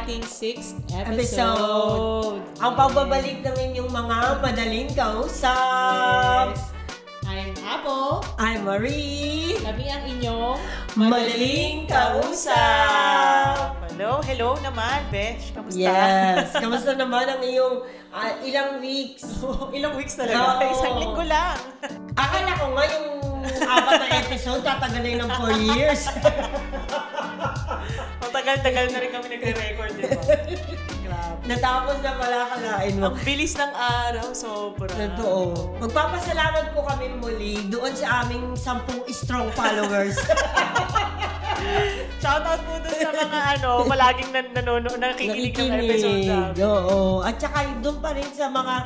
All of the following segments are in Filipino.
ating 6th episode. Ang pagbabalik namin yung mga madaling kausap. Yes. I'm Apple. I'm Marie. Kami ang inyong Madaling kausap. Hello naman, Besh. Kamusta? Yes. Kamusta naman ang iyong ilang weeks? Ilang weeks talaga? Oo. Isang linggo lang. Akala ko nga yung 4 na episode tatagalin ng 4 years. Matagal-tagal na rin kami nagre-record, di ba? Grabe. Natapos na pala, kalain mo. Ang bilis ng araw, sobra. Totoo. Magpapasalamat po kami muli doon sa aming 10 strong followers. Shoutout po dun sa mga palaging nakikinig ng episode namin. Oo. At saka doon pa rin sa mga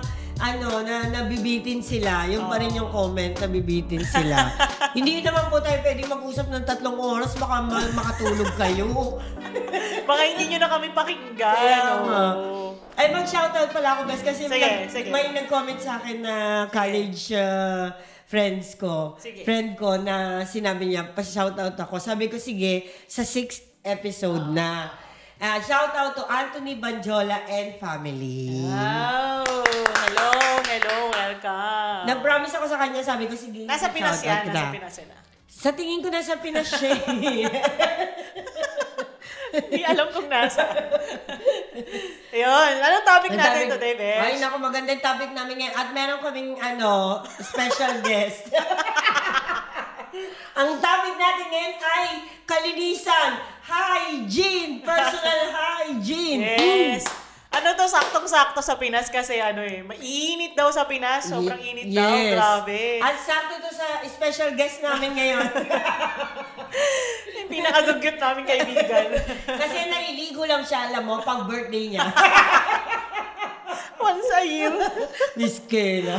na nabibitin sila. Yung pa rin yung comment, nabibitin sila. Hindi naman po tayo pwedeng mag-usap ng 3 oras, baka makatulog kayo. Baka hindi nyo na kami pakinggan. Kaya ay, mag-shoutout pala ako, guys, kasi sige. may nag-comment sa akin na college friends ko. Sige. Friend ko na sinabi niya, pa-shoutout ako. Sabi ko, sige, sa 6th episode na. Shoutout to Anthony Banjola and family. Wow! Hello, welcome. Nag-promise ako sa kanya, sabi ko, sige. Nasa Pinas yan, kita. nasa Pinas yan. Sa tingin ko nasa Pinas siya. Hindi alam kung nasa. Ayun, anong topic natin today, Besh? Ay, naku, maganda yung topic namin ngayon. At meron kaming, special guest. Ang topic natin ngayon ay kalinisan, hygiene, personal hygiene. Yes. Ano to, saktong-sakto sa Pinas kasi mainit daw sa Pinas. Sobrang init daw. Grabe. At sakto to sa special guest namin ngayon. Yung pinakagugyot namin kaibigan. Kasi naliligo lang siya, alam mo, pag birthday niya. Once a year. Miskela.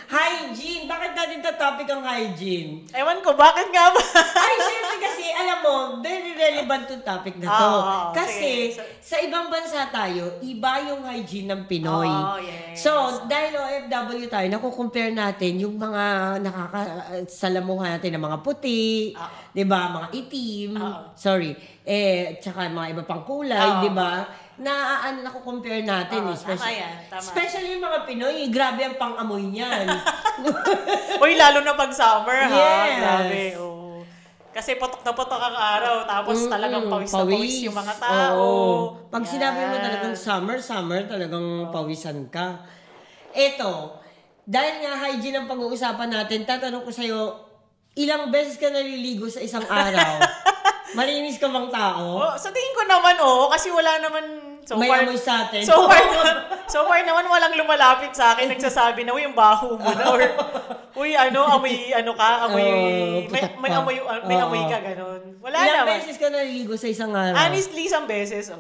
Hygiene. Bakit natin ito topic ang hygiene? Ewan ko, bakit nga ba? Ay, syempre kasi, alam mo, very relevant yung topic na to. Kasi, sa ibang bansa tayo, iba yung hygiene ng Pinoy. Yes. So, dahil OFW tayo, nakukompare natin yung mga nakakasalamuhan natin ng mga puti, di ba, mga itim, tsaka mga iba pang kulay, di ba? Nakukompare natin. Tama yan. Especially yung mga Pinoy, grabe ang pang-amoy niyan. Uy, lalo na pag summer, ha? Yes. Grabe, Kasi potok na potok ang araw, tapos talagang pawis na pawis yung mga tao. Pag sinabi mo talagang summer, talagang pawisan ka. Eto, dahil nga hygiene ang pag-uusapan natin, tatanong ko sa'yo, ilang beses ka naliligo sa isang araw? Malinis ka bang tao? Sa tingin ko naman, kasi wala naman may amoy sa atin. So far naman walang lumalapit sa akin nagsasabi na, uy, yung baho mo na, or uy, amoy, may amoy ka, ganun. Wala ilang naman. beses ka naliligo sa isang araw? Honestly, isang beses,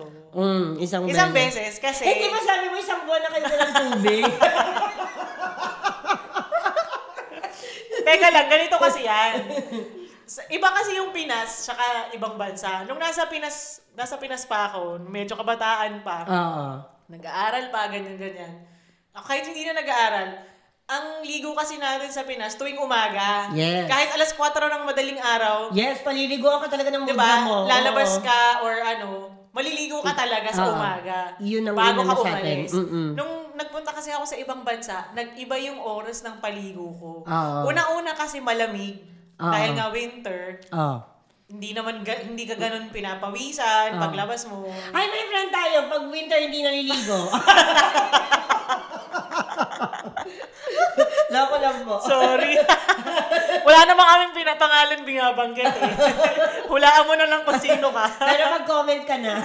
Isang beses, kasi... Di ba sabi mo isang buwan na kayo ng tubig? Teka lang, ganito kasi yan. Iba kasi yung Pinas, saka ibang bansa. Nung nasa Pinas pa ako, medyo kabataan pa. Nag-aaral pa, ganyan. Kahit hindi na nag-aaral, ang ligo kasi natin sa Pinas tuwing umaga. Yes. Kahit 4:00 ng madaling araw. Yes, paliliguan ka talaga ng diba, mo. Lalabas ka or maliligo ka talaga sa umaga. Yun ang bago ka sa umalis. atin. Nung nagpunta kasi ako sa ibang bansa, nag-iba yung oras ng paligo ko. Una-una kasi malamig. Dahil nga winter, hindi ka ganun pinapawisan paglabas mo. Ay, may friend tayo, pag winter hindi naliligo. Lako lang po. Sorry. Wala namang kaming pinapangalan binabanggit Hulaan mo na lang kung sino ka. Pero mag-comment ka na.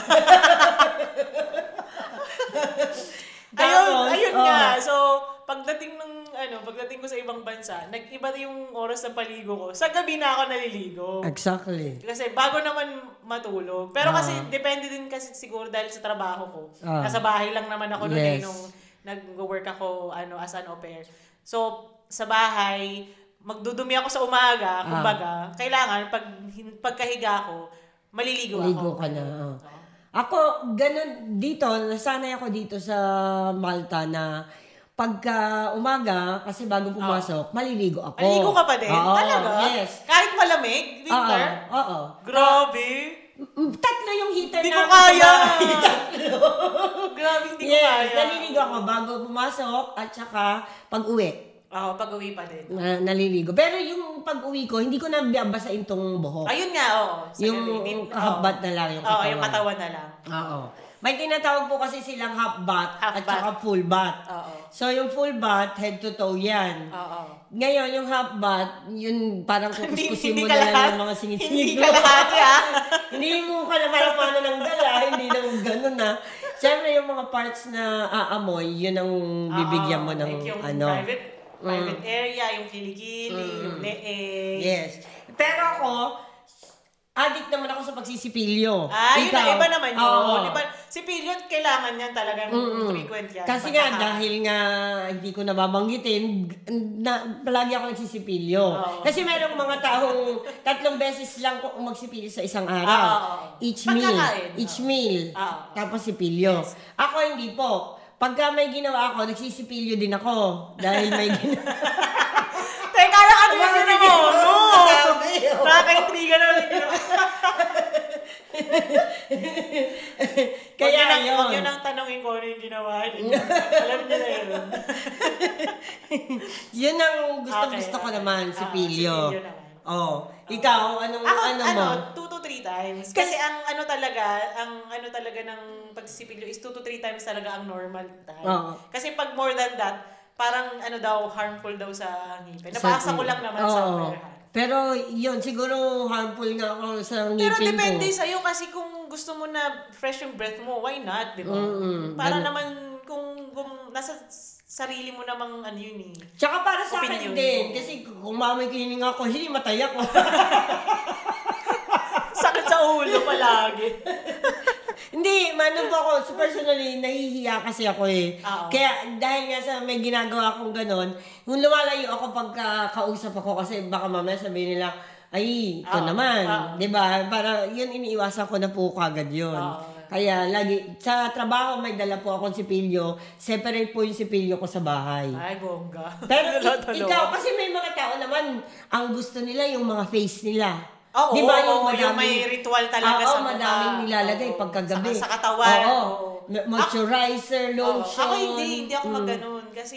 Ayun nga. So, pagdating ko sa ibang bansa, nag-iba yung oras ng paligo ko. Sa gabi na ako naliligo. Exactly. Kasi bago naman matulog. Pero kasi depende din kasi siguro dahil sa trabaho ko. Nasa bahay lang naman ako noon nung nag-work ako as an au pair. So, sa bahay, magdudumi ako sa umaga, kumbaga, kailangan pagkahiga ko, maliligo Ligo ako. Ka na. Ako, ganun dito, nasanay ako dito sa Malta na pagka umaga, kasi bago pumasok, maliligo ako. Maliligo ka pa din? Talaga? Yes. Kahit malamig? Winter? Oo. Grabe! 3 yung heater Hindi ko namin kaya. sa bahay, tatlo. Grabe, hindi ko Yes, kaya. naliligo ako bago pumasok at saka pag-uwi. Oo, pag-uwi pa din. Naliligo. Pero yung pag-uwi ko, hindi ko na babasain tong buhok. Ayun nga, oo. Yung half-bath na lang yung Oo, katawan. yung katawan na lang. Oo. May tinatawag po kasi silang half-bath Half at bath. saka full bath. Oo. So, yung full bath, head to toe yan. Oo. Ngayon, yung half-bath, yun parang kukuskusin mo Hindi na ka lang lahat. ng mga Hindi singit-singit ka lahat, ha? Hindi mo ka na parang paano ng dala, hindi lang ganun na. Siyempre, yung mga parts na aamoy, yun ang bibigyan mo ng like yung ano. private area, yung kilikili, yung leeg. Yes. Pero ako, addict naman ako sa pagsisipilyo. Yun na, iba naman yun. Oo. Diba, si Pillion, kailangan yan talagang frequent yan. Kasi nga, dahil nga hindi ko nababanggitin, palagi ako nagsisipilyo. Kasi merong mga taong 3 beses lang ko magsipilyo sa isang araw. Each meal. Each meal. Tapos sipilyo. Ako hindi po. Pagka may ginawa ako, nagsisipilyo din ako. Dahil may ginawa. Teka lang, ano yung ginawa mo? No! Nakaka-intriga na yung ginawa. Kaya yun. Huwag yun ang tanongin ko ano yung ginawa niyo. Alam niyo na yun. Yun ang gusto ko naman, sipilyo. Sipilyo naman. Oh, ikaw, anong Ako, mo? 2 to 3 times. Kasi ang ano talaga ng pagsisipilyo is 2 to 3 times talaga ang normal time. Kasi pag more than that, parang harmful daw sa ngipin. Nabasa ko lang naman sa operahan. Pero yun, siguro harmful nga ako sa ngipin ko. Pero depende sa'yo kasi kung gusto mo na fresh yung breath mo, why not, di ba? Para naman kung nasa sarili mo namang ano yun eh. Tsaka para sa akin Opinion din, mo. kasi kung mamay kining ako, hindi matay ako. Sakit sa ulo palagi. Hindi, po ako, so personally, nahihiya kasi ako eh. Kaya dahil nga sa may ginagawa akong ganon, kung lumalayo ako pagka kausap ako kasi baka mamaya sabihin nila, ay, ito naman. Diba? Para yun iniiwasan ko na po kagad yun. Kaya lagi, sa trabaho may dala po akong sipilyo, separate po yung sipilyo ko sa bahay. Ay, bongga. Pero ikaw, kasi may mga tao naman, ang gusto nila yung mga face nila. Oo, diba, yung may ritual talaga sa mukha. madaming nilalagay pagkagabi. Sa katawan. Moisturizer, lotion. Ako hindi ako maganon. Kasi,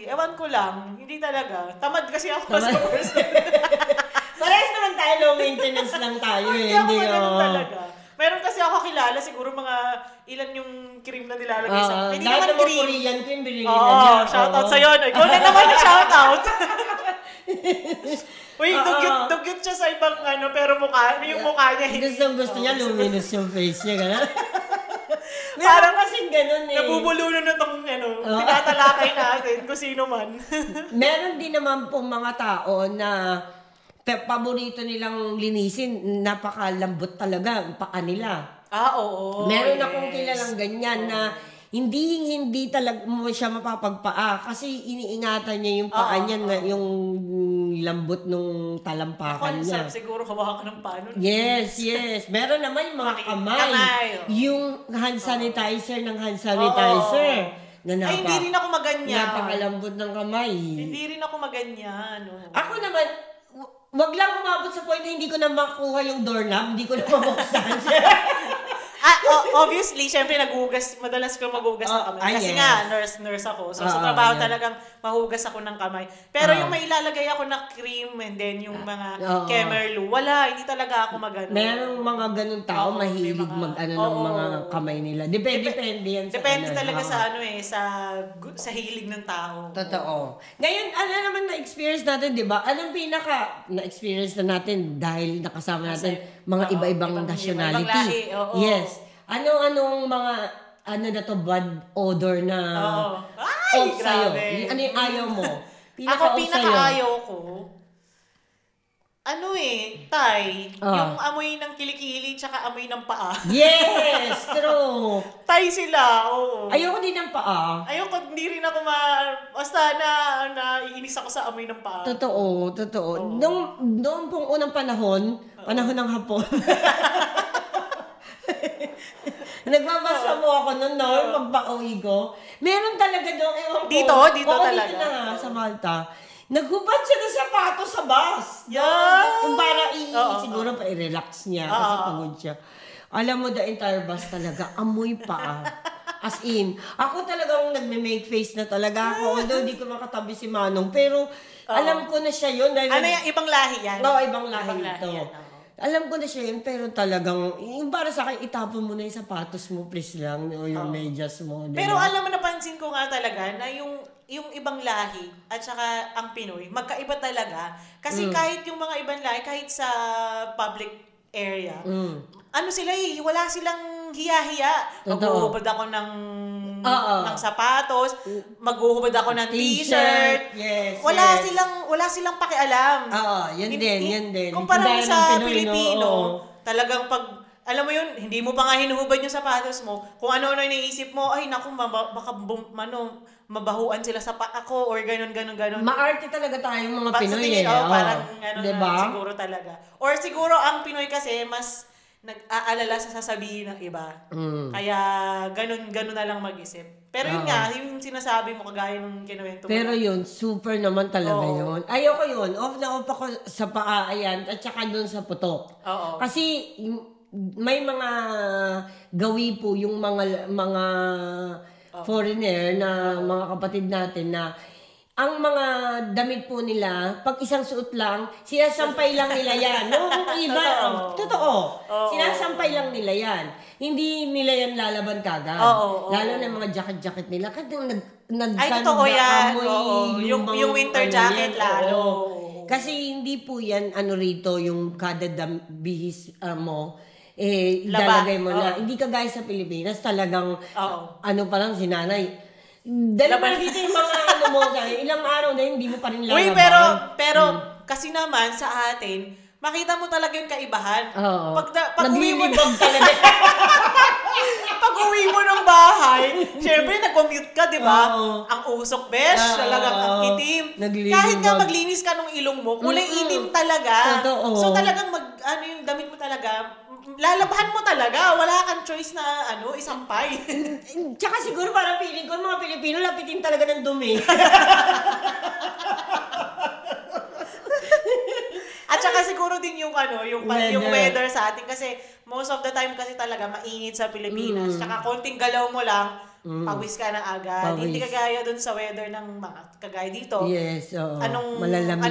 ewan ko lang, hindi talaga. Tamad kasi ako sa person. Parehas naman tayo, low maintenance lang tayo eh. Hindi ako maganon talaga. Meron kasi ako kilala, siguro mga ilan yung cream na nilalagay sa... Hindi lahat naman ng cream. Korean cream, binigyan na niya. Shoutout sa'yo. Ikaw na naman na shoutout. Uy, dugyot siya sa ibang pero yung mukha niya hindi. Gusto niya, luminous yung face niya, gano'n. Parang kasing gano'n eh. Nabubulunan na itong tinatalakay natin kung sino man. Meron din naman pong mga tao na paborito nilang linisin, napakalambot talaga ang paa nila. Oo. Meron akong kilalang ganyan na hindi talaga mo siya mapapagpaa kasi iniingatan niya yung paa niya na yung lambot nung talampakan niya. Sarap siguro hawakan ng paa nun. Yes. Meron naman yung mga kamay. Yung hand sanitizer ng hand sanitizer. Ay, hindi rin ako maganyan. Napakalambot ng kamay. Hindi rin ako maganyan. Ako naman, wag lang umabot sa point na hindi ko na makuha yung doorknob, hindi ko na mabuksan siya. Obviously, syempre madalas ko maghugas ng kamay. Kasi nga, nurse ako. So, sa trabaho talagang mahugas ako ng kamay. Pero yung may ilalagay ako na cream and then yung mga Kemerlu, wala, hindi talaga ako magano. Merong mga ganun tao, mahilig ng mga kamay nila. Depende yan sa Depende talaga sa hilig ng tao. Totoo. Ngayon, ano naman na-experience natin, di ba? Anong na-experience na natin dahil nakasama natin mga iba-ibang nationality? Ibang lahi, yes. Anong mga bad odor na Ay, sa'yo? grabe. Ano yung ayaw mo? Pinaka-ayaw ko, Tay. Yung amoy ng kilikili tsaka amoy ng paa. Yes, true. Tay sila, oo. Ayoko din ng paa. Hindi rin ako basta naiinis ako sa amoy ng paa. Totoo. Noong pong unang panahon ng hapon. Nagbabasa mo ako noon, pagpa-uwi ko. Meron talaga doon, ewan ko. Dito talaga. Dito na nga, sa Malta. naghubad siya ng sapatos sa bus. Yeah. Yung para siguro pa i-relax niya kasi pagod siya. Alam mo, the entire bus talaga, amoy pa. As in, ako talagang nagme-make face na talaga ako. Although di ko makatabi si Manong. Pero alam ko na siya yun. Dahil Ano yung ibang lahi yan? Oo, ibang lahi ito. yan, Alam ko na siya yun, pero talagang, yung para sa akin, itapon mo na yung sapatos mo, please lang, o yung medyas mo. Diba? Pero alam mo, napansin ko nga talaga na yung ibang lahi at saka ang Pinoy, magkaiba talaga. Kasi kahit yung mga ibang lahi, kahit sa public area, ano sila wala silang hiya-hiya. Maghuhubad ako ng sapatos, maghuhubad ako ng t-shirt. Yes, wala silang pakialam. Yan din. Kumpara mo sa Pinoy, Pilipino, talagang pag alam mo yun, hindi mo pa nga hinuhubad yung sapatos mo. Kung ano-ano yung naisip mo, ay naku, baka mabahuan sila sa ako or ganun. Maarte talaga tayong mga Pinoy parang gano'n diba? na siguro talaga. Or siguro ang Pinoy kasi mas nag-aalala sa sasabihin ng iba. Kaya ganun na lang mag-isip. Pero yun nga, yung sinasabi mo kagaya nung kinuwento mo. Pero yun, super naman talaga yun. Ayoko yun. Off na off ako sa paa, ayan, at saka dun sa putok. Oo. Kasi may mga gawi po yung mga foreigner na mga kapatid natin na ang mga damit po nila, pag isang suot lang, sinasampay lang nila yan. No, iba, totoo. Sinasampay lang nila yan. Hindi nila yan lalaban kagad. Lalo na mga jacket nila. Kasi ay, totoo yan. Yung winter jacket yan, lalo. Kasi hindi po yan, rito, yung kada bihis mo, Laba. ilalagay mo na. Hindi kagaya sa Pilipinas, talagang, pa lang si nanay. Dahil pa dito yung mga mo, ilang araw na hindi mo pa rin lalaban. Uy, pero kasi naman sa atin, makita mo talaga yung kaibahan. Pag uwi mo talaga. Pag uwi mo ng bahay, syempre nag-commute ka, di ba? Ang usok, besh, talagang ang itim. Kahit nga maglinis ka nung ilong mo, kulay itim talaga. Totoo. So talagang yung damit mo talaga, lalabahan mo talaga. Wala kang choice na isampay. Tsaka siguro parang feeling ko, mga Pilipino, lapitin talaga ng dumi. At saka siguro din yung weather sa atin kasi most of the time kasi talaga mainit sa Pilipinas. Tsaka konting galaw mo lang, pawis ka na agad. Hindi kagaya dun sa weather ng mga kagaya dito. Yes, oo. Malamig.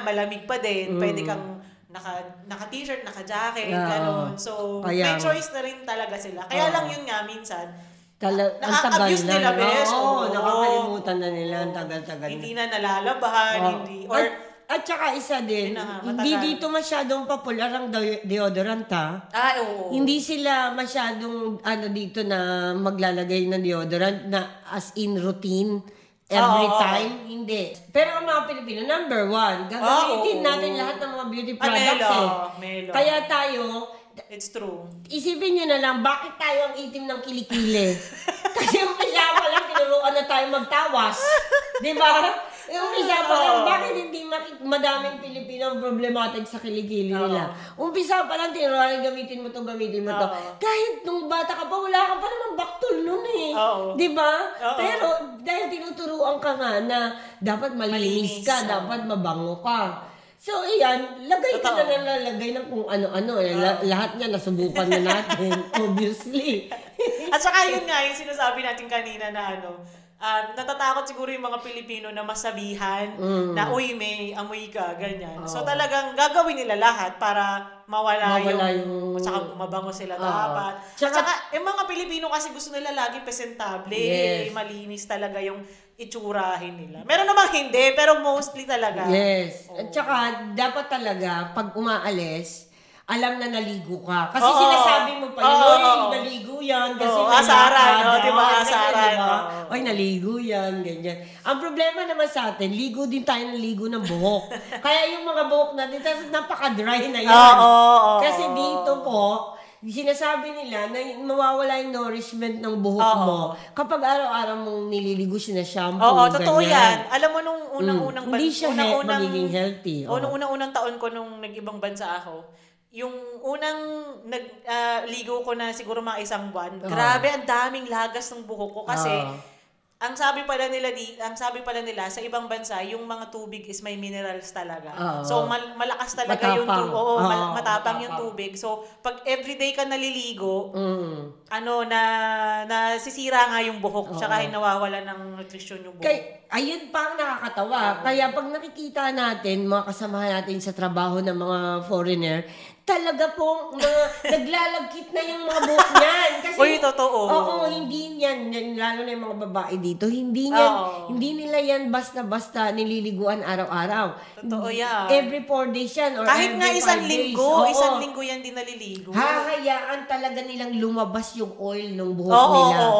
Malamig pa din. Pwede kang naka-t-shirt, naka-jacket, gano'n. So, may choice na rin talaga sila. Kaya lang yun nga, minsan, na-abuse nila, besh. Nakakalimutan na nila, ang tagal-tagal. Hindi na nalalabahan, hindi. At saka isa din, hindi dito masyadong popular ang deodorant, ha? Oo. Hindi sila masyadong, dito na maglalagay ng deodorant na as in routine. Every time, hindi. Pero ang mga Pilipino, number one, gagamitin natin lahat ng mga beauty products Melo. Kaya tayo, it's true. Isipin nyo na lang, bakit tayo ang itim ng kilikili? Kasi umpisa pa lang, tinuruan na tayo magtawas. Di ba? Umpisa pa lang, bakit hindi madaming Pilipino ang problematic sa kilikili nila? Umpisa pa lang, tinuruan, gamitin mo to. Kahit nung bata ka pa, wala ka pa naman baktol nun eh. Di ba? Pero dahil tinuturuan ka nga na dapat malinis ka, dapat mabango ka. So, ayan, lagay ka na lalagay ng kung ano-ano. Lahat niya nasubukan na natin, obviously. At saka yun nga, yung sinasabi natin kanina na natatakot siguro yung mga Pilipino na masabihan na, uy, may amoy ka, ganyan. So, talagang gagawin nila lahat para mawala yung saka mabango sila dapat. Tsaka, yung mga Pilipino kasi gusto nila lagi presentable. Yes. Malinis talaga yung itsurahin nila. Meron namang hindi, pero mostly talaga. Yes. At saka, dapat talaga, pag umaalis, alam na naligo ka. Kasi sinasabi mo pa yun, naligo yan. Kasi asaran, diba? Asaran. Oy, naligo yan, ganyan. Ang problema naman sa atin, ligo din tayo ng ligo ng buhok. Kaya yung mga buhok natin, napaka-dry na yan. Kasi dito po, sinasabi nila na mawawala yung nourishment ng buhok mo kapag araw-araw mong nililigo siya na shampoo. Totoo yan. Alam mo, nung unang-unang hindi siya magiging healthy. Unang-unang taon ko nung nag-ibang bansa ako, yung unang ligo ko na siguro mga 1 buwan, grabe, ang daming lagas ng buhok ko kasi ang sabi pala nila sa ibang bansa, yung mga tubig is may minerals talaga. So malakas talaga yung tubig. Oo, matapang yung tubig. So pag everyday ka naliligo, nasisira nga yung buhok, tsaka nawawala ng nutrisyon yung buhok. Ayun pa ang nakakatawa. Kaya pag nakikita natin, mga kasamahan natin sa trabaho ng mga foreigner, talaga pong naglalagkit na yung mga buhok niyan. Kasi, uy, totoo. Oo, hindi niyan, lalo na yung mga babae dito, hindi nila yan basta-basta nililiguan araw-araw. Totoo yan. Every 4 days yan. Or kahit nga every 5 isang days. isang linggo yan din naliligo. Hahayaan talaga nilang lumabas yung oil ng buhok nila.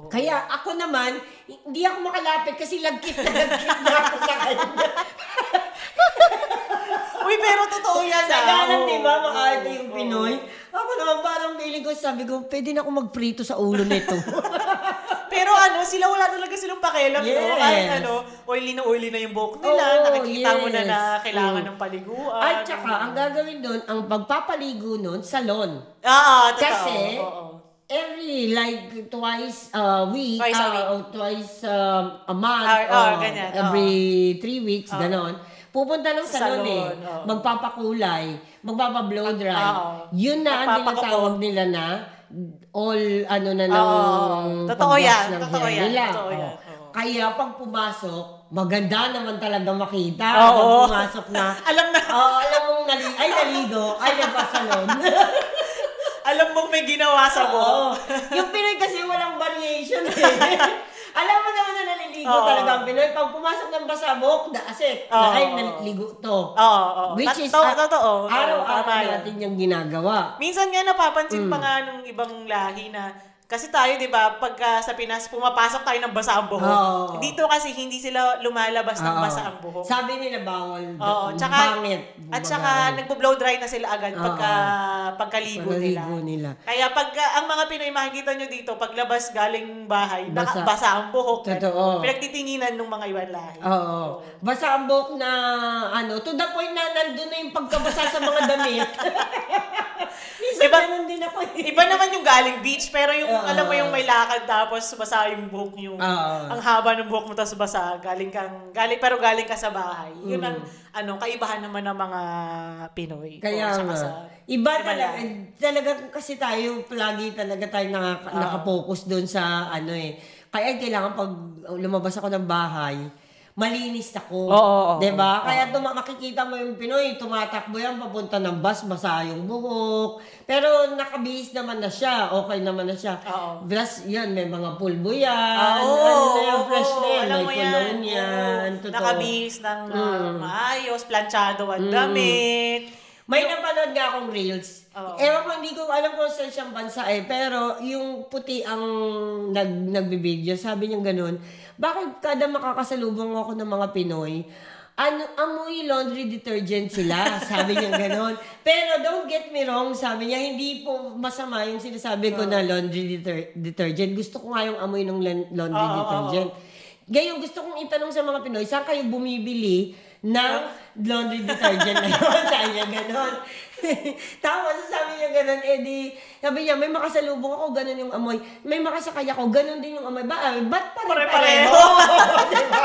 Kaya ako naman, hindi ako makalapit kasi lagkit na ako sa kanya. Uy, pero totoo yan. Sa galang, di ba, makaarte yung Pinoy? Ako naman parang feeling ko, sabi ko, pwede na ako magprito sa ulo nito. Pero sila wala talaga silang pakialam. Yes. No? Kahit oily na yung buhok nila, nakikita mo na kailangan ng paliguan. At saka, ang gagawin doon, ang pagpapaligo noon, salon. Totoo. Kasi, every twice a week, or twice a month, ganyan, every 3 weeks, ganon. Pupunta ng salon magpapakulay, magpapa-blow dry. Yun na ang tinatawag nila na all totoo yan. ng Totoo hair yan. nila. Totoo yan. Kaya pag pumasok, maganda naman talaga makita. Pag pumasok na, alam mong naligo, ay nagpasalon. Alam mong may ginawa sa buhok. Yung Pinoy kasi walang variation Alam mo naman na naliligo talaga ang Pinoy. Pag pumasok ng basa buhok, ay naliligo to. Which is, totoo. Araw-araw natin yung ginagawa. Minsan nga napapansin pa nga nung ibang lahi na, kasi tayo, di ba, pagka sa Pinas, pumapasok tayo ng basa ang buhok. Dito kasi hindi sila lumalabas ng basa ang buhok. Sabi nila bawal. Pangit. At saka nagbo-blow dry na sila agad pagkaligo nila. Kaya pag ang mga Pinoy makikita nyo dito, paglabas galing bahay, basa ang buhok. Totoo. Pinagtitinginan ng mga ibang lahi. Basa ang buhok na, to the point na nandun na yung pagkabasa sa mga damit. Ganun din ako. Iba naman yung galing beach, pero yung alam mo yung may lakad tapos basa yung buhok nyo. Ang haba ng buhok mo tapos basa, galing ka sa bahay. Yun ang kaibahan naman ng mga Pinoy. Kaya iba talaga kasi tayo palagi talaga tayo nakapokus doon sa Kaya kailangan pag lumabas ako ng bahay, malinis ako. Diba? Kaya makikita mo yung Pinoy, tumatakbo yan, papunta ng bus, basa yung buhok. Pero nakabihis naman na siya. Okay naman na siya. Plus, yan, may mga pulbo yan. Fresh na yan. May cologne yan. Nakabihis ng maayos, planchado ang damit. May napanood nga akong reels. Ewan ko, hindi ko alam kung saan siyang bansa pero yung puti ang nagbibideo, sabi niya ganun, bakit kada makakasalubong ako ng mga Pinoy, amoy laundry detergent sila, sabi niya ganun. Pero don't get me wrong, sabi niya, hindi po masama yung sinasabi ko na laundry detergent. Gusto ko nga yung amoy ng laundry detergent. Ngayon, gusto kong itanong sa mga Pinoy, saan kayo bumibili ng laundry detergent na yun? Sabi niya gano'n. Tapos sabi niya gano'n, sabi niya, may makasalubong ako, gano'n yung amoy. May makasakay ako, gano'n din yung amoy. Ba't pare-pareho? Diba?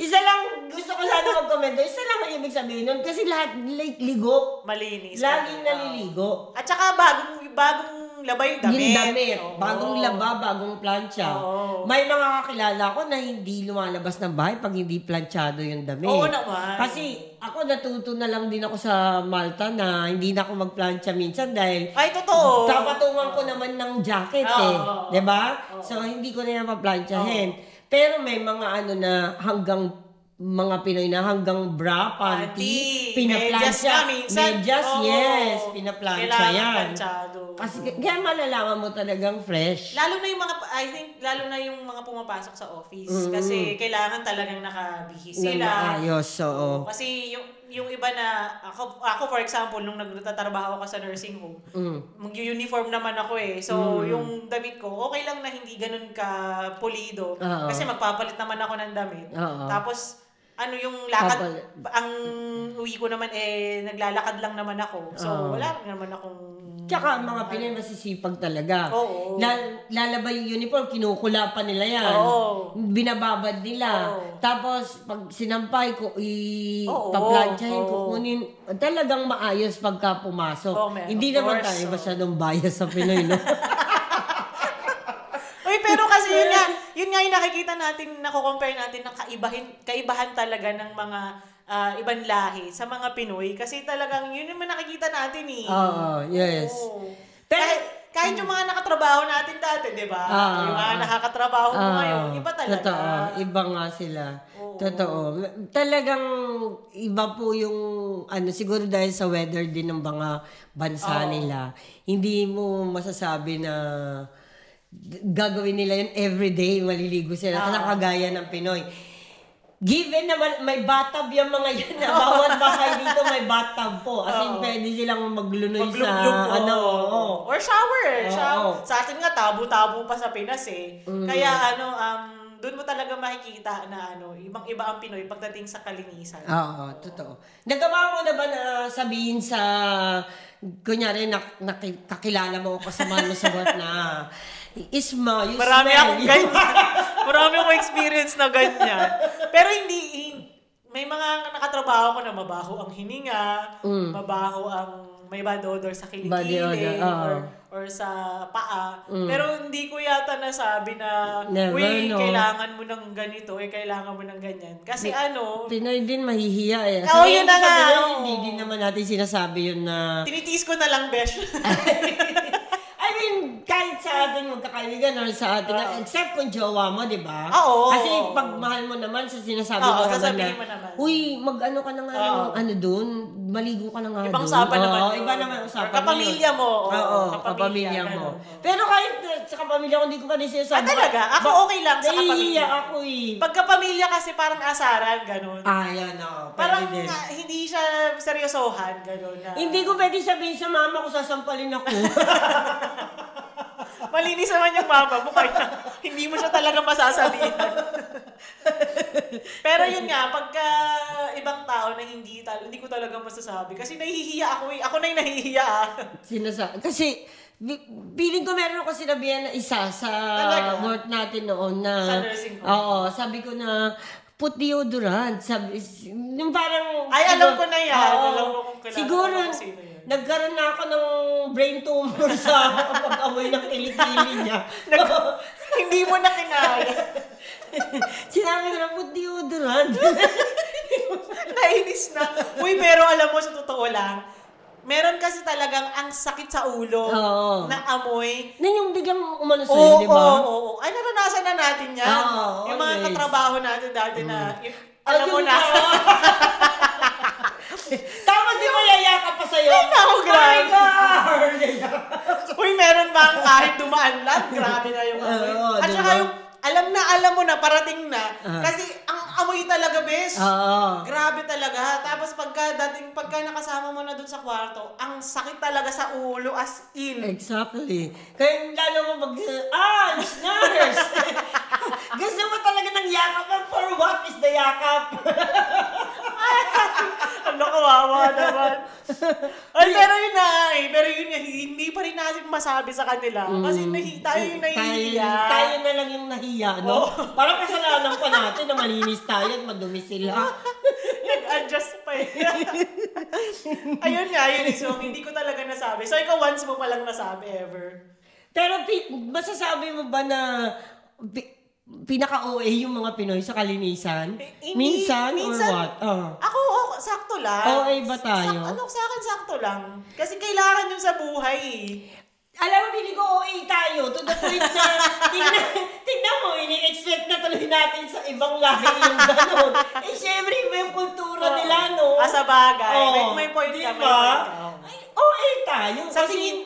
Isa lang, gusto ko sana mag-komento, isa lang ang ibig sabihin nun. Kasi lahat, ligo. Malinis. Laging naliligo. At saka bagong laba yung damit. Yung damit. Bagong laba, bagong plancha. May mga kakilala ko na hindi lumalabas ng bahay pag hindi planchado yung damit. Oo naman. Kasi ako natuto na lang din ako sa Malta na hindi na ako magplancha minsan dahil totoo. Kapatungan ko naman ng jacket diba? So hindi ko na yan maplantsahin. Pero may mga na hanggang mga Pinoy na hanggang bra, panty, pinaplansya. Medyas, yes, pinaplansya yan. Kasi kaya malalaman mo talagang fresh. Lalo na yung mga pumapasok sa office. Kasi kailangan talagang nakabihis sila. Ayos, oo. Kasi yung iba na, ako for example, nung nagtatrabaho ako sa nursing home, mag-uniform naman ako So, yung damit ko, okay lang na hindi ganun ka pulido. Kasi magpapalit naman ako ng damit. Tapos, yung lakad, ang uwi ko naman naglalakad lang naman ako. So, wala naman akong Tsaka ang mga Pinoy masisipag talaga. Oo. Lalabay yung uniform, kinukula pa nila yan. Oo. Binababad nila. Oo. Tapos, pag sinampay ko, Oo. paplansyahin, Oo. kukunin. Talagang maayos pagka pumasok. Oh, man, Hindi of naman course, tayo oo. masyadong bias sa Pinoy, no? Uy, pero kasi yun nga yung nakikita natin, nako-compare natin ng kaibahan talaga ng mga ibang lahi sa mga Pinoy. Kasi talagang yun yung nakikita natin eh. Oo, yes. Oo. Pero, kahit yung mga nakatrabaho natin dati, di ba? Yung mga nakakatrabaho mo ngayon, iba talaga. Totoo, iba nga sila. Oo. Totoo. Talagang iba po yung, siguro dahil sa weather din ng mga bansa nila. Hindi mo masasabi na gagawin nila yun everyday, maliligo sila. Kagaya ng Pinoy. Given naman, may bathtub yung mga yan na bawat bahay dito may bathtub po. As in, pwede silang maglunoy sa, Or shower. Oo. Sa atin nga, tabo-tabo pa sa Pinas eh. Kaya doon mo talaga makikita na ibang-iba ang Pinoy pagdating sa kalinisan. Oo, totoo. Nagawa mo na ba na sabihin sa, kunyari, kakilala mo o kasama mo sa work na, Isma, you Marami smell. akong ganyan. Marami akong experience na ganyan. Pero may mga nakatrabaho ko na mabaho ang hininga, mabaho ang may bad odor sa Body kilikili, odor, or sa paa. Pero hindi ko yata nasabi na, Never, no. kailangan mo ng ganito, kailangan mo ng ganyan. Kasi Pinoy din mahihiya eh. Oo, yun na nga. Hindi din naman natin sinasabi yun na, tinitiis ko na lang, besh. I mean, kahit sa ating magkakaibigan or sa ating, except kung jowa mo, di ba? Oo. Kasi pag mahal mo naman, sinasabi mo naman sasabihin na, mo naman. uy, mag-ano ka na nga ng doon, maligo ka na nga doon. Ibang usapan naman yun. Iba naman usapan Or kapamilya mo. Oo, kapamilya mo. Pero kahit sa kapamilya ko, hindi ko pa rin sinasabi. Talaga? Ako okay lang sa kapamilya. Nahihiya ako eh. Pagkapamilya kasi parang asaran, ganun. Yan o. Parang hindi siya seryosohan, ganun. Hindi ko pwede sabihin sa mama ko, sasampalin ako. Malinis naman yung mama mo, kaya hindi mo siya talaga masasabihin. Pero yun nga, pagka ibang tao na hindi ko talaga masasabi. Kasi nahihiya ako eh. Ako na yung nahihiya Kasi, feeling ko meron ako sinabihan na isa sa work natin noon na, Sa nursing home. Oo, sabi ko na, put deodorant. Yung parang, Ay, alam ko na yan. Oo, Alam ko kung kilala siguro, ko kung sino yan. nagkaroon na ako ng brain tumor sa pag-amoy ng kilikili niya. Hindi mo na kinaya. Sinabi ko na, put deodorant. Nainis na. Uy, pero alam mo, sa totoo lang, meron kasi talagang ang sakit sa ulo na amoy. Na yung biglang umano sa'yo, di ba? Oo. Ay, naranasan na natin yan. Yung mga always. katrabaho natin dati na, alam mo na. Tapos di mo yayakap pa sa'yo. Ay, naku, grabe. My God! Uy, meron bang kahit dumaan lang? Grabe na yung amoy. At diba? saka yung, alam mo na, parating na. Kasi ang amoy talaga, bes. Grabe talaga. Tapos pagka nakasama mo na dun sa kwarto, ang sakit talaga sa ulo as in. Exactly. Kaya lalo mo nurse! Gusto mo talaga ng yakap. For what is the yakap? Ano, kawawa naman. Ay, pero yun na Pero yun nga, hindi pa rin natin masabi sa kanila. Kasi tayo yung nahihiya. Tayo na lang yung nahiya, no? Parang kasalanan pa natin na malinis tayo at madumi sila. Nag-adjust pa eh. Ayun nga, yun. So, hindi ko talaga nasabi. So, ikaw once mo palang nasabi ever. Pero masasabi mo ba na pinaka-OA yung mga Pinoy sa kalinisan? Minsan or what? Ako, sakto lang. OA ba tayo? Sa akin, sakto lang. Kasi kailangan yun sa buhay eh. Alam mo, hindi ko OA tayo. To the point na, tingnan mo, ini-expect na tuloy natin sa ibang lahi yung gano'n. Syempre, may kultura nila, no? Sa bagay. May point ka, may point ka. Ay, OA tayo.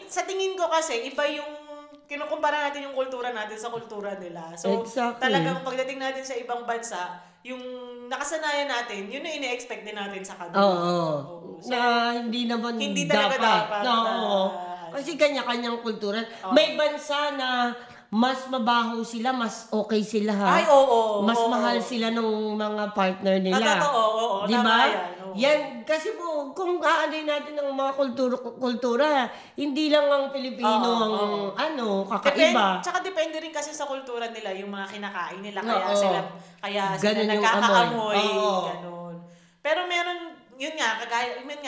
Sa tingin ko kasi, iba yung kinukumpara natin yung kultura natin sa kultura nila. So, talagang pagdating natin sa ibang bansa, yung nakasanayan natin, yun na ini-expect din natin sa kanila. So, na hindi naman hindi talaga dapat. Kasi kanya-kanyang kultura. May bansa na mas mabaho sila, mas okay sila ha. Ay, oo. Mas mahal sila ng mga partner nila. Oo. Di ba? Yan, kasi po, kung aanay natin ng mga kultura, hindi lang ang Pilipino kakaiba. Tsaka depende rin kasi sa kultura nila, yung mga kinakain nila, kaya sila Ganun yung nagkakaamoy, amoy. ganun. Pero meron, yun nga,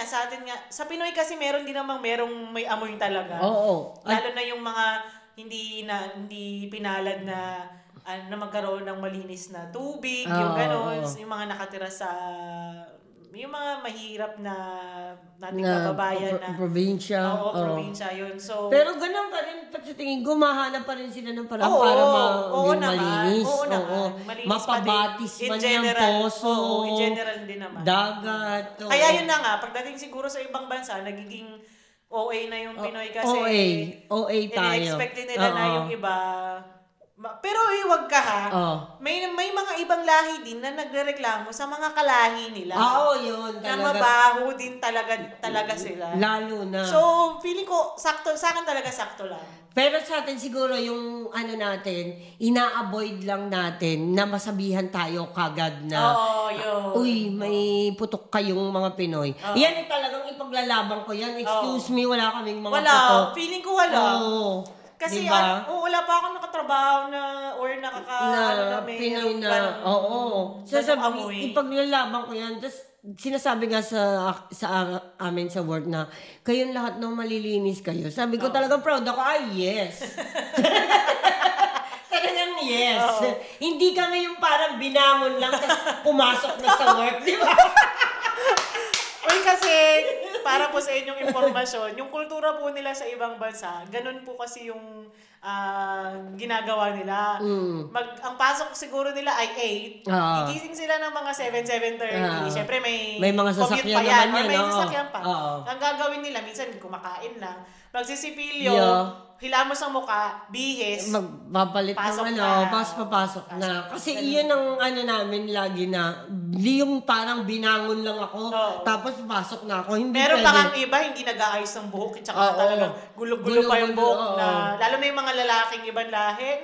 sa atin nga, sa Pinoy kasi meron din namang may amoy talaga. Oo. Lalo na yung mga hindi pinalad na magkaroon ng malinis na tubig, yung gano'n, yung mga nakatira sa yung mga mahirap na nating kababayan na probinsya. Probinsya yun. So, pero ganun pa rin, sa tingin ko, mahanap pa rin sila ng parang para maging malinis. Oo naman. Malinis mapabatis pa din. man yung poso. In general din naman. Dagat. Kaya yun na nga, pagdating siguro sa ibang bansa, nagiging OA na yung Pinoy kasi OA tayo. In-expect din nila na yung iba. Pero huwag ka ha. May mga ibang lahi din na nagrereklamo sa mga kalahi nila. Yun talaga. Na mabaho din talaga sila. Lalo na. So, feeling ko, sa akin talaga sakto lang. Pero sa atin siguro yung natin, ina-avoid lang natin na masabihan tayo kagad na, yun. uy, may putok kayong mga Pinoy. Yan talagang ipaglalaban ko yan. Excuse me, wala kaming mga putok. Feeling ko wala. Kasi diba? wala pa akong nakatrabaho na or Pinoy na, ipaglalaban ko yan. Tapos sinasabi nga sa amin sa work na kayong lahat ng malilinis kayo. Sabi ko talagang proud ako, yes. Talagang yes. Hindi kami yung parang binangon lang tapos pumasok na sa work, di ba? Kasi, para po sa inyong impormasyon, yung kultura po nila sa ibang bansa, ganun po kasi yung ginagawa nila. Ang pasok siguro nila ay 8. Gigising sila ng mga 7, 7:30. Siyempre may mga sasakyan naman yan. May sasakyan pa. Ang gagawin nila, minsan kumakain lang. Magsisipilyo, hilamos ang muka, bihis, magpapalit ng papasok na. Kasi iyon ang namin lagi na, hindi yung parang binangon lang ako, tapos pasok na ako. Hindi meron pa kang iba, hindi nag-aayos ng buhok, tsaka talagang gulo-gulo pa yung buhok na, lalo na yung mga lalaking ibang lahi,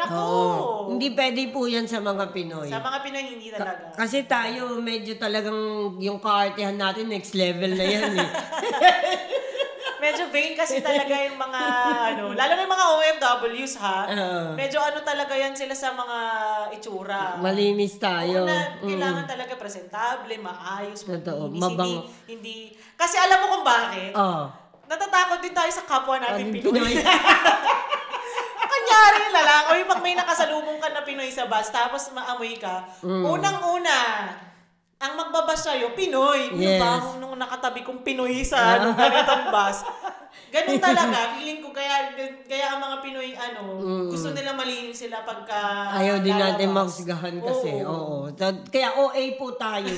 hindi pwede po yan sa mga Pinoy. Sa mga Pinoy, hindi talaga. Kasi tayo, medyo talagang yung kaartehan natin, next level na yan Medyo vain kasi talaga yung mga, lalo na yung mga OFWs ha. Medyo talaga yan sila sa mga itsura. Malinis tayo. Kailangan talaga presentable, maayos, mabang. hindi. Kasi alam mo kung bakit? Natatakot din tayo sa kapwa natin Pinoy. Kanyari pag may nakasalubong ka na Pinoy sa bus, tapos maamoy ka, unang-una, ang magbabas sa'yo, Pinoy. Yes. Diba? Nung nakatabi kong Pinoy sa ganitong bus. Ganun talaga. Feeling ko kaya ang mga Pinoy, gusto nila malinis sila pagka ayaw din natin mahusgahan kasi. Oo. Kaya OA po tayo.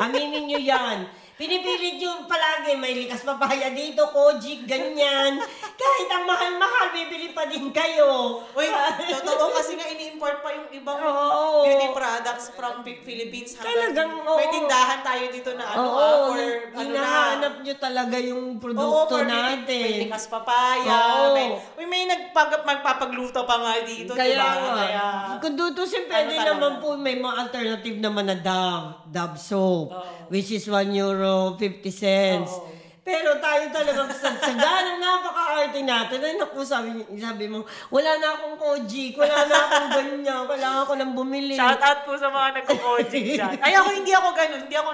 Aminin nyo yan. Pinipilit nyo palagi, may likas papaya dito, Kojic, ganyan. Kahit ang mahal-mahal, bibili pa din kayo. Uy, totoo kasi nga ini-import pa yung ibang beauty products from Philippines. Talagang, may tindahan tayo dito na hinahanap nyo talaga yung produkto natin. May likas papaya. May magpapagluto pa nga dito. Kaya diba? Kung dutusin, pwede naman po, may mga alternative naman na Dove soap, which is €1.50. Pero tayo talagang ganang napaka-arte natin. Ay naku, sabi mo, wala na akong Kojic, wala na akong ganyan, kailangan ko nang bumili. Shout out po sa mga nagko-Kojic dyan. Ay hindi ako ganun, hindi ako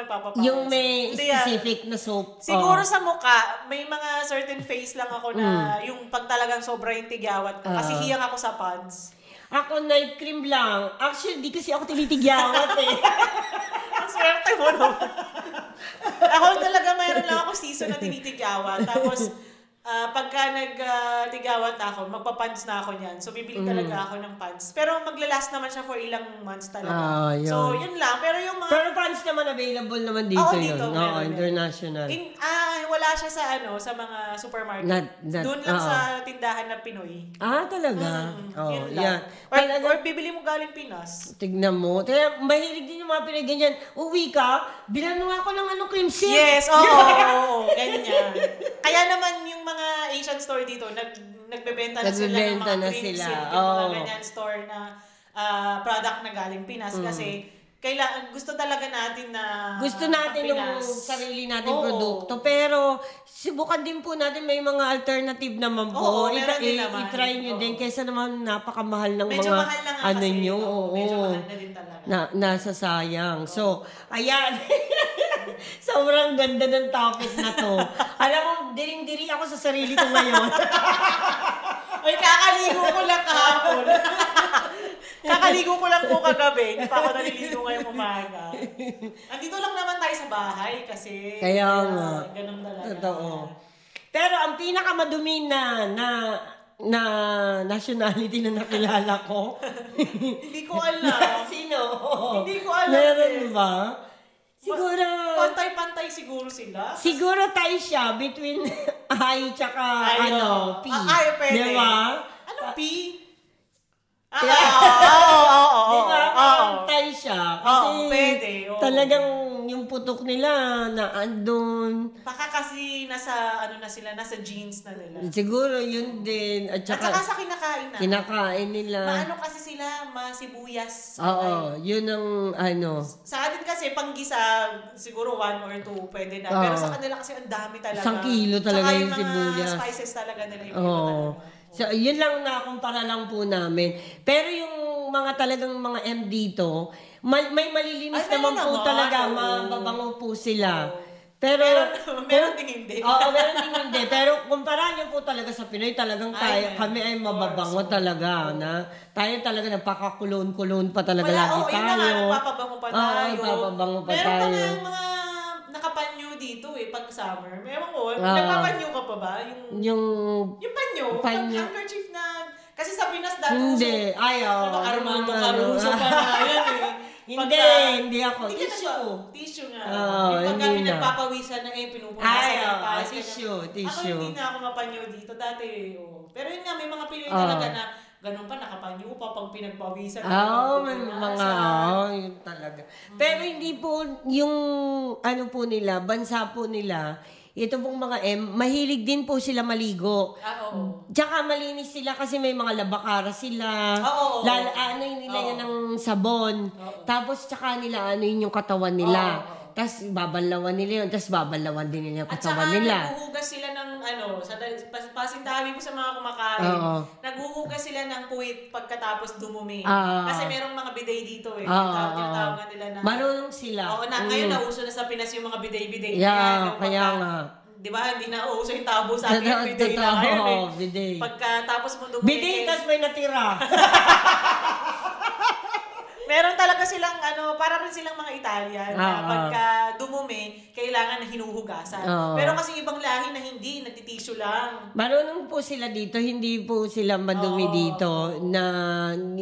nagpapapawas. Yung may specific na soap. Siguro sa mukha, may mga certain face lang ako na yung pag talagang sobrang tigyawat ko. Kasi hiyang ako sa pants. Ako night cream lang. Actually, di kasi ako tinitigyawat Ang swerte mo naman. Ako talaga mayroon lang ako season na tinitigyawat. Tapos, pagka nagtigawat ako, magpa-pants na ako niyan. So, bibili talaga ako ng pants. Pero maglalast naman siya for ilang months talaga. So, yun lang. Pero yung mga... Pero pants naman available naman dito yun. International. Wala siya sa mga supermarket. Doon lang sa tindahan na Pinoy. Talaga? Yun lang. Or bibili mo galing Pinas. Tignan mo. Kaya mahilig din yung mga Pinoy ganyan. Uwi ka, bilan mo ako ng cream silk. Yes, oo. Ganyan. Kaya naman yung mga Asian store dito, nagbebenta na sila ng mga cream silk, yung mga ganyan store na product na galing Pinas kasi gusto talaga natin na Gusto natin yung sarili nating produkto. Pero, subukan din po natin, may mga alternative naman po. Meron din naman. I-try nyo din, kaysa naman napakamahal ng medyo mga mahal na nga kasi. nyo. Medyo mahal na din talaga. Nasasayang. So, ayan. Sobrang ganda ng topic na to. Alam mo, diring-diri ako sa sarili ko ngayon. Ay, kakaligo ko lang kahapon. Kakaligo ko lang po kagabi. Hindi pa ako naliligo ngayong umaga. Andito lang naman tayo sa bahay kasi... Kaya nga. Ganun talaga. Totoo. Pero ang pinakamadumi na nationality na nakilala ko. Hindi ko alam. Sino? Hindi ko alam. Meron ba? Siguro... Pantay-pantay siguro sila. Siguro tayo siya between I tsaka P. Pwede. Diba? Ano P? Diba? Tayo siya. Kasi pwede. talagang yung putok nila na andun. Baka kasi nasa jeans na nila. Siguro yun din. At saka sa kinakain na. Kinakain nila. Maano kasi sila, masibuyas. Oo, yun ang Sa atin kasi, panggisa, siguro 1 or 2 pwede na. Pero sa kanila kasi ang dami talaga. 1 kilo talaga yung sibuyas. Saka yung mga spices talaga nila yung Oo. talaga. So, yun lang nakumpara lang po namin. Pero yung mga talagang mga M dito, may malilinis naman po talaga. Mababango po sila. Pero meron ding hindi. Oo, meron ding hindi. Pero kumpara niyo po talaga sa Pinoy, talagang kami ay mababango talaga. Tayo talaga nagpakakulon-kulon pa talaga lagi tayo. Yun na nga, nagpapabango pa tayo. Nagpapabango pa meron tayo. Meron pa nga mga nakapanyo dito pag summer. Meron ko, nagpapanyo ka pa ba? Yung panyo? Handkerchief na, kasi sa Pinas dati. Hindi, ayaw. Armando Caruso pa na yan Hindi ako. Tissue nga. Yung pag kami nagpapawisan na pinupunasan ng tissue. Ako hindi na ako mapanyo dito. Dati, Pero yun nga, may mga Pinoy talaga na ganun pa, nakapanyo pa pag pinagpawisan. May mga, yun talaga. Pero hindi po, yung po nila, bansa po nila, ito pong mga mahilig din po sila maligo. Tsaka malinis sila kasi may mga labakara sila. Nila yan ng sabon. Tapos tsaka nila yun yung katawan nila. Tapos babalawan nila yun. Tapos babalawan din nila yung katawan nila. At saka naghuhugas sila ng pasintabi po sa mga kumakain. Naghuhugas sila ng puwit pagkatapos dumumi. Kasi merong mga bidet dito tinatawag nila na. Marunong sila. Ngayon nauso na sa Pinas yung mga bidet. Kaya nga. Di ba? Hindi na uso yung tabo sa atin yung bidet na ngayon bidet. Pagkatapos mo dumumi. Bidet, tapos may natira. Meron talaga silang para rin silang mga Italian na pagka dumumi, kailangan na hinuhugasan. Pero kasi ibang lahi na hindi, nagtitisyo lang. Marunong po sila dito, hindi po sila madumi dito na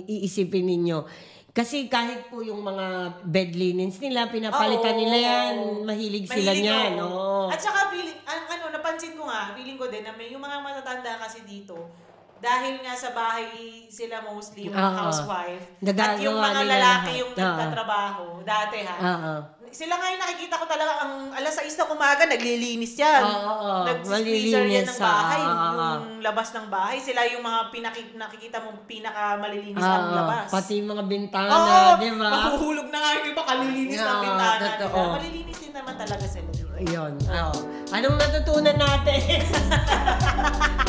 iisipin ninyo. Kasi kahit po yung mga bed linens nila, pinapalitan nila yan. Mahilig sila niyan. At saka, napansin ko nga, feeling ko din na may yung mga matatanda kasi dito, dahil nga sa bahay sila mostly, yung mga housewife, at yung mga lalaki yung nagtatrabaho, dati sila nga yung nakikita ko talaga, ang alas 6 na umaga, naglilinis yan. Nag-squeezer yan ng bahay, yung labas ng bahay. Sila yung mga nakikita mong pinaka-malilinis ng labas. Pati yung mga bintana, di ba? Mahuhulog na nga yung iba, kalilinis ng bintana. Malilinis din naman talaga sila. Ayun. Anong natutunan natin?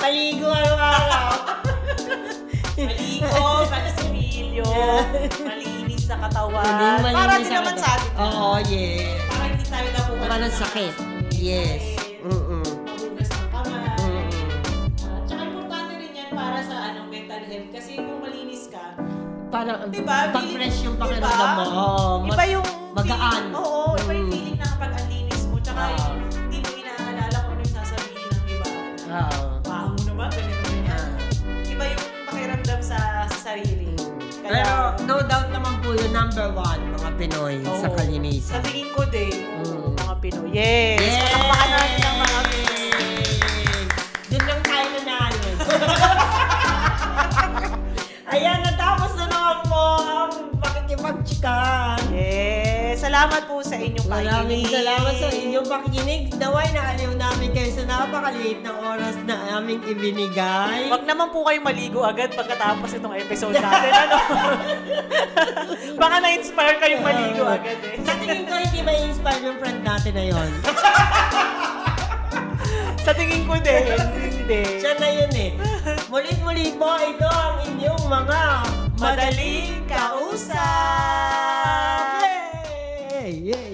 Maligo araw-araw. Maligo, magsipilyo, malinis sa katawan. Para din naman sa atin. Yeah. Para hindi tayo napupunta. Para ng sakit. Yes. Mabugas ng kamay. Tsaka importante rin yan para sa mental health. Kasi kung malinis ka, para diba, pag-fresh yung pakiramdam mo. Iba yung magaan. Iba yung feeling na kapag ang linis mo. Tsaka yung hindi mo inaalala kung ano yung sasabihin ng iba. Baho naman, ganito ganyan. Iba yung pakiramdam sa sarili. Pero no doubt naman po yung number 1 mga Pinoy sa kalinisan. Sa tingin ko din, mga Pinoy. Yes! Palakpakan natin ang mga Pinoy. Doon lang tayo nanalo. Ayan, natapos na naman po ang pakikipag-chikan. Yes! Salamat po po sa inyong Maraming pakikinig. salamat sa inyong pakikinig. Naway naaliw namin kayo sa napakaliit na oras na aming ibinigay. Wag naman po kayo maligo agad pagkatapos itong episode natin, ano? Baka na-inspire kayong maligo agad eh. Sa tingin ko, hindi ma-inspire yung friend natin na yun. Sa tingin ko din, hindi. Siya na yun eh. Mulit-muli po, ito ang inyong mga Madaling kausap! Yay! Yay!